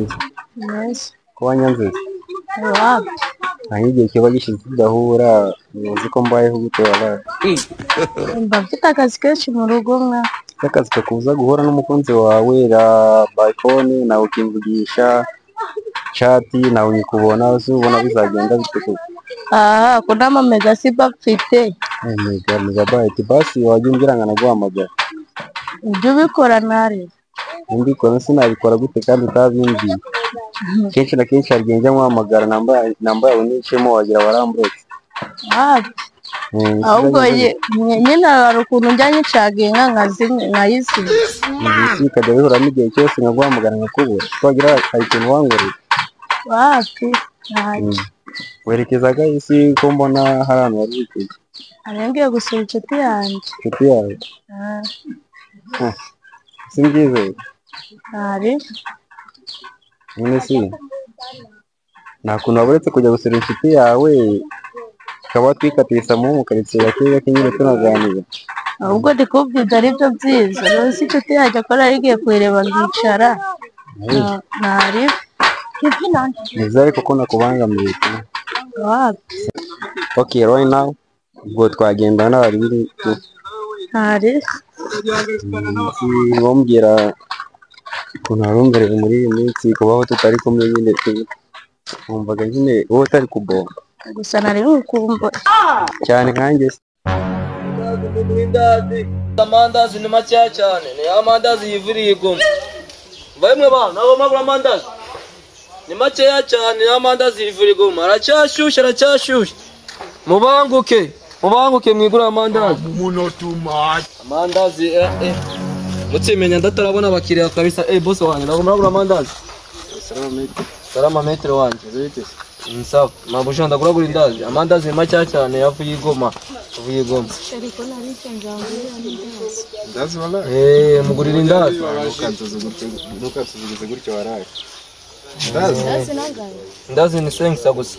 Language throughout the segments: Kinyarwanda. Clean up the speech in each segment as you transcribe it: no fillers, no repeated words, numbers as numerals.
Bimeze. Yes. Kuba nyanze. Wapi? Igihe kiba gishize tudahura uzi ko mbayeho gute wala. Mba mfite akazi kenshi mu rugo mwa. Akazi kakuza guhura n'umukunzi wawe ra by phone nawe ukimvugisha chat nawe unyikubona ubona bizagenda bite? Kuna mega siba mfite. Megabyte basi wajya umbwira ngo naguhamagara. Ibyo bikora nare. Mbikora sinabikora gute kandi utabimbwiye. Kenshi na kenshi arigenda muhamagara namba yawe nicemo wagira baramburetse. Ahubwo nyine hari ukuntu njyanye caginga nkayisi. Izi kajya bihura n'igihe cyose nkaguhamagara nkakubura. Twagira ikintu wangoreye. Wapi? Werekezaga isi ko mbona hari ahantu wari witeze. Arengeye gusura inshuti yanjye. Inshuti yawe? Singize. Ari? None nta kuntu waburetse kujya gusura inshuti yawe ukaba twikatiye isamu mu karitsiye ya kera nyine tunaganira. Ahubwo ndikubwira ari byo byiza. Rero si inshuti yanjye akora arigiye kuyireba ngicara. Nari? Nizere kuko nakubangamiye. Wapi? Okay, right now ubwo twagenda n'abari biri. Nari? Wombwira ukuntu harumbereye muri iyi minsi kubaho tutari kumwe nyine wumvaga nyine wowe utari kubomba. Gusa nari ngukumva Cyane nkanjye. Amandazi ni makeya cyane. Ni amandazi yivuriye igomba. Bamwe bana nabo magura amandazi. Ni makeya cyane amandazi yivuriye igomba. Aracyashyushye. Mubanguke mwigura amandazi. Amandazi Mutsimenya ndatarabona abakiriya kabisa. Boss wanjye nabo magura amandazi. Salama metero wanjye. Zite. Sawa, mabusha ndaguragura indazi. Amandazi ni makeya cyane yavuye igoma. ariko nari nzangurira n'indazi. Ndazi wala? Mugurira indazi. Ntukatuzugize gutyo waraye. Ndazi nangaye. Ndazi ni sengsa gusa.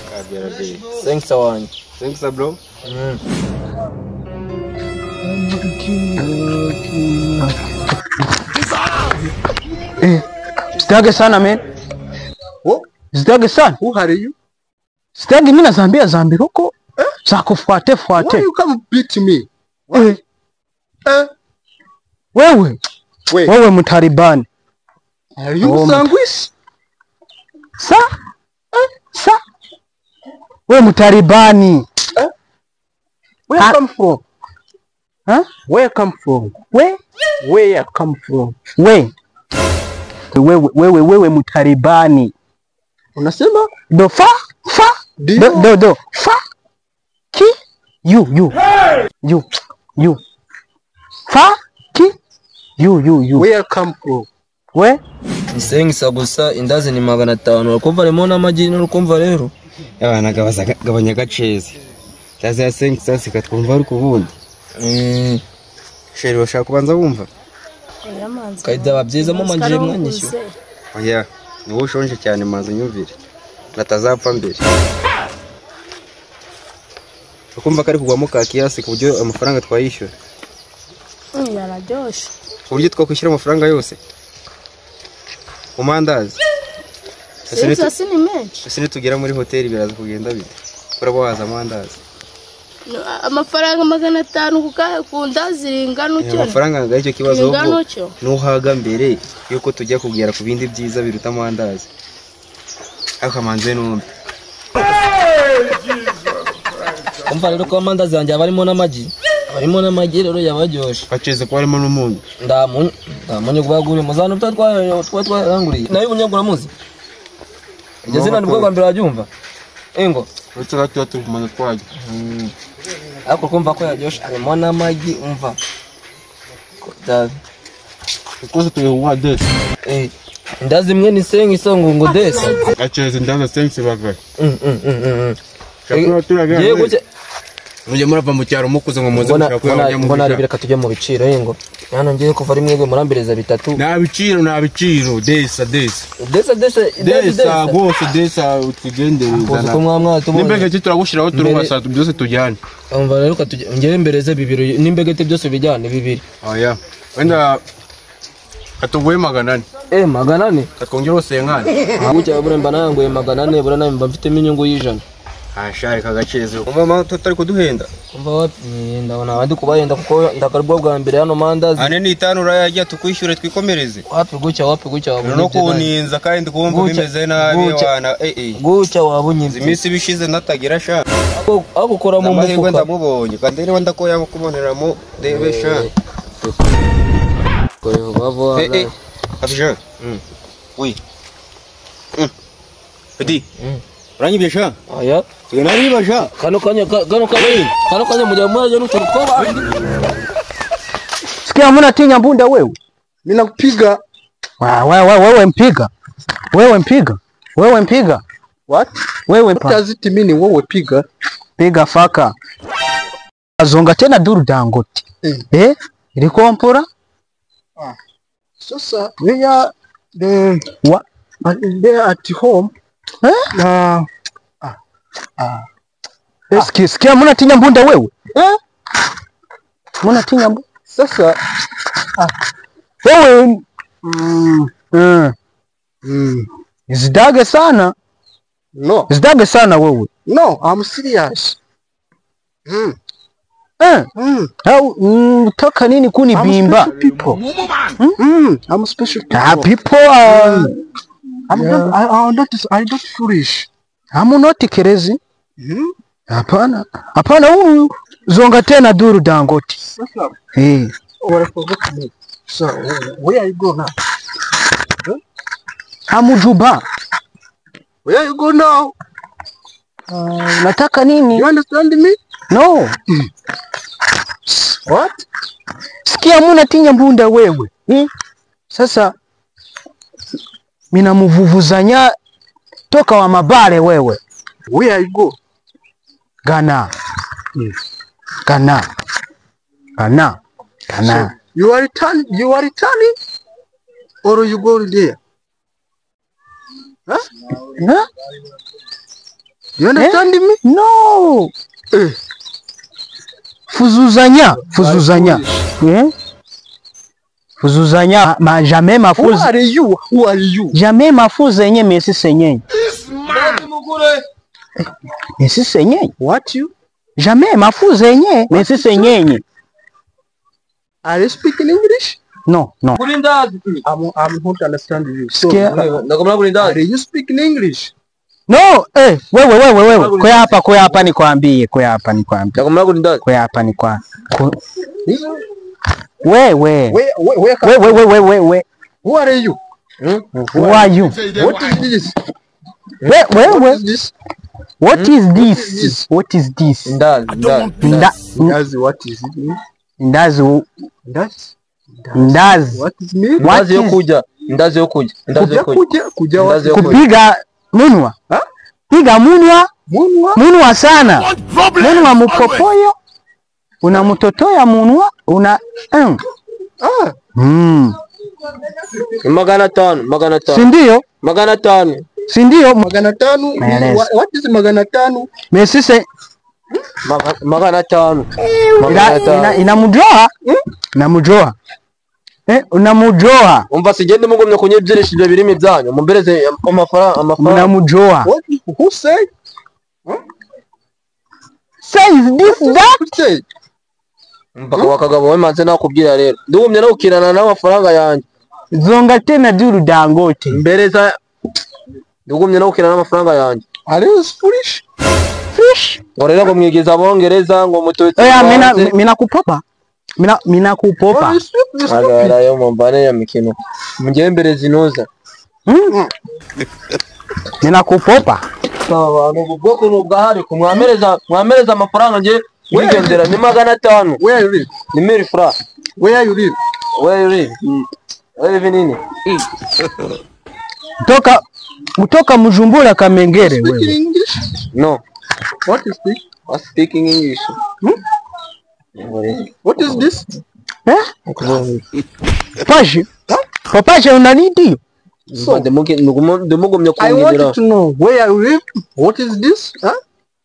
Kabera be. Sengsa wanjye. Sengsa bro. Sitage sana man. Sitage sana. Who are you? Sitage mimi nazambia huko. Zakufuate. Why you come beat me? Wewe mtaribani. Are you sangwis? Sa? Wewe mtaribani. Where you come from? Huh? Where you come from? Where Where you come from? Wewe mtaribani. Unasema? Do fa do fa ki you fa ki you Where you come from? we Sengsa gusa indazi ni 500. Ukumva remo n'amagi n'urukumva rero. Abana gabanya gaceze. Taza ya sengsa sikatwumva ari kubundi. Sheri bashaka kubanza bumva. Kaida babyiza mu manje mwanyisho. Oya, ni wowe ushonje cyane maze nyumvire. Natazapfa mbere. Ukumva kari kugwamo ka kiyasi ku buryo amafaranga twayishyura. Yararyoshe. Ku buryo twakwishyura amafaranga yose. Umandazi. Sasa ni menshi. Ese tugera muri hoteli biraza kugenda bite? Kurabo waza amandazi. Amafaranga 500 ku ndazi ringana ucyo. Amafaranga ngacyo kibazo ubwo. Nuhaga mbere yuko tujya kugera ku bindi byiza biruta amandazi. Akamanze numbe. Umva rero ko amandazi yanjye abarimo n'amagi. Barimo n'amagi rero yabaryoshe. Aceze ko harimo n'umunyu. Ndamunye kubagura muzano twatwaranguriye. Nayo ubunyagura muzi. Ngeze nani bwo kwambira abyumva. Engo. Utaka tuatu kumana twaje. Ako kumva ko yaryoshe harimo n'amagi umva. Da. Ukoze tuyewa des. Ndazi mwe ni sengi songo ngo des. Aceze ndaza sengi bagaye. Ye gute muje murava mu cyaro mukuze ngo muze gushaka mbona ari bireka tujye mu biciro yengo. Hano ngiye kuva ari mwebwe murambireza 3. Nta biciro desa gose desa utigendereza. Ko mwamwa tubone. Nimbegete turagushiraho turubasatu byose tujyane. Umva rero ngiye mbereze 2 nimbegete byose bijyane 2. Oya. Wenda Katuguye 400. 400? Katwongera usenkana. Bucya bure mba nanguye 400 bure nawe mba mfitemo inyungu y'ijana. Ashari kagaceze. Umva tutari kuduhenda. Umva wapi ndabona abandi kubahenda kuko ndakaribwa bwa mbere hano mandazi. Ane ni 5 urayajya tukwishyure twikomereze. Wapi gucya no kuninza kandi kumva bimeze nabi wana gucya wabunyimze. Imisi bishize natagira sha. Agukora mu mufuka. Ndamubonye kandi wenda ko yakuboneramo debesha. Koyo bavo. Afisha. Oui. Petit. Uranyibye sha? Aya. Tunariba sha. Kano kanya mujya n'uturukoba. Sikia mbona tinya mbunda wewe? Mimi nakupiga. Wewe mpiga. Wewe mpiga. What? Wewe does it mean wewe piga? Piga faka. Azonga tena Duru Dangote. Ili kompora? Sasa we are they at home. Sikia mbona tinya mbunda wewe? Mbona tinya mbunda? Sasa wewe Zidage sana. No. Zidage sana wewe. No, I'm serious. Toka nini kuni bimba? I'm special people. I'm not foolish. I'm not crazy. Hapana. Hapana huyu zonga tena Duru Dangote. So, where are you go now? Hamujuba. Where you go now? Nataka nini? You understand me? No. What? Sikia muna tinya mbunda wewe. Sasa mina muvuvuzanya toka wa mabare wewe. Where you go? Ghana. Ghana. So, you are returning or you go there? Huh? You understand me? No. Fuzuzanya. Fuzuzanya ma jamais mafuze. Who are you? Jamais mafuze yenye mesi senyenye. Mesi senyenye. What you? Jamais mafuze yenye mesi senyenye. Are you speaking English? No. I'm not understand you. So, are you speaking English? No, wewe. Kwa hapa nikwambie. Wewe. Who are you? Who are you? What is this? What is this? Ndazi, what is it? Ndazi. What is me? Ndazi yo kuja. Kupiga munwa. Piga munwa sana. Munwa mupopoyo. Unamutotoya munwa. 500. Sindio? 500. Sindio? 500. What is 500? Mesise 500. Inamujoa? Inamujoa. Unamujoa. Umva sigende mugomye kunyebyeresha ibyo birimi byanyu mumbereze amafaranga. Unamujoa. Who said? Says this that? Mpaka wakagabo we manze nakubwira rero. Ndugumye no ukirana n'amafaranga yanjye. Zonga tena Duru Dangote. Mbereza ndugumye no ukirana n'amafaranga yanjye. Are you foolish? Fish. Orera ngo mwigiza abongereza ngo mutotse. Mina kupopa. Mina kupopa. Agara yo mumbane ya mikino. Mujembereza inoza. Mina kupopa. Sawa n'ubwoko n'ubwahari kumwamereza amafaranga nje wigendera ni 500. Where you live? Ni 1000 francs. Where you live? Wewe live nini? Kutoka Mujumbura Kamengere wewe. Speaking English? No. What is this? I'm speaking English. What is this? Papaje unanidi? So, ndemugomye I want to know where you live. What is this?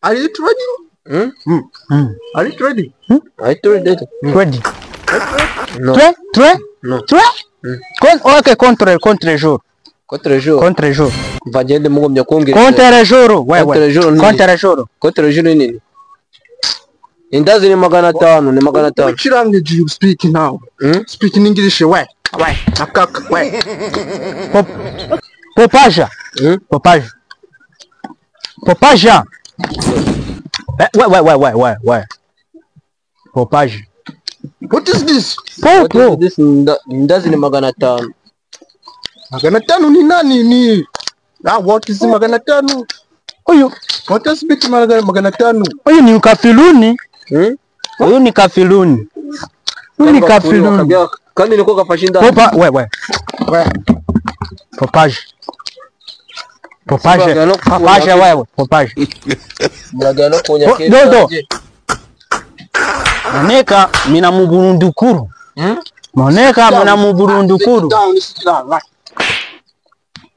Are you trading? Are you trading? I told it. Ready? No. Tre? No. Okay, contre jour. Contre jour. Vagende mugomye kumbwira. Contre jour. Contre jour. Contre jour. Contre jour nini? Indazi ni 500, ni 500. Which language you speak now? Speak in English, why? Akak, why? Popaja. Popaja. Popaja. Ouais. Popaja. What is this? Popo. This indazi ni 500. 500 ni nani ni? What is 500? Huyu. What is speak 500? Huyu ni kafiluni. Huyu ni kafiluni. Huyu ni kafiluni. Kandi niko kafashinda. Popa, ouais. Popaja. Popaja, ouais. Popaja. Mlagano kunya kefa. Dodo. Moneka mina muburundukuru. Moneka mina muburundukuru.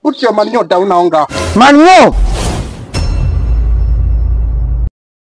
Put your manyo down now. Manyo.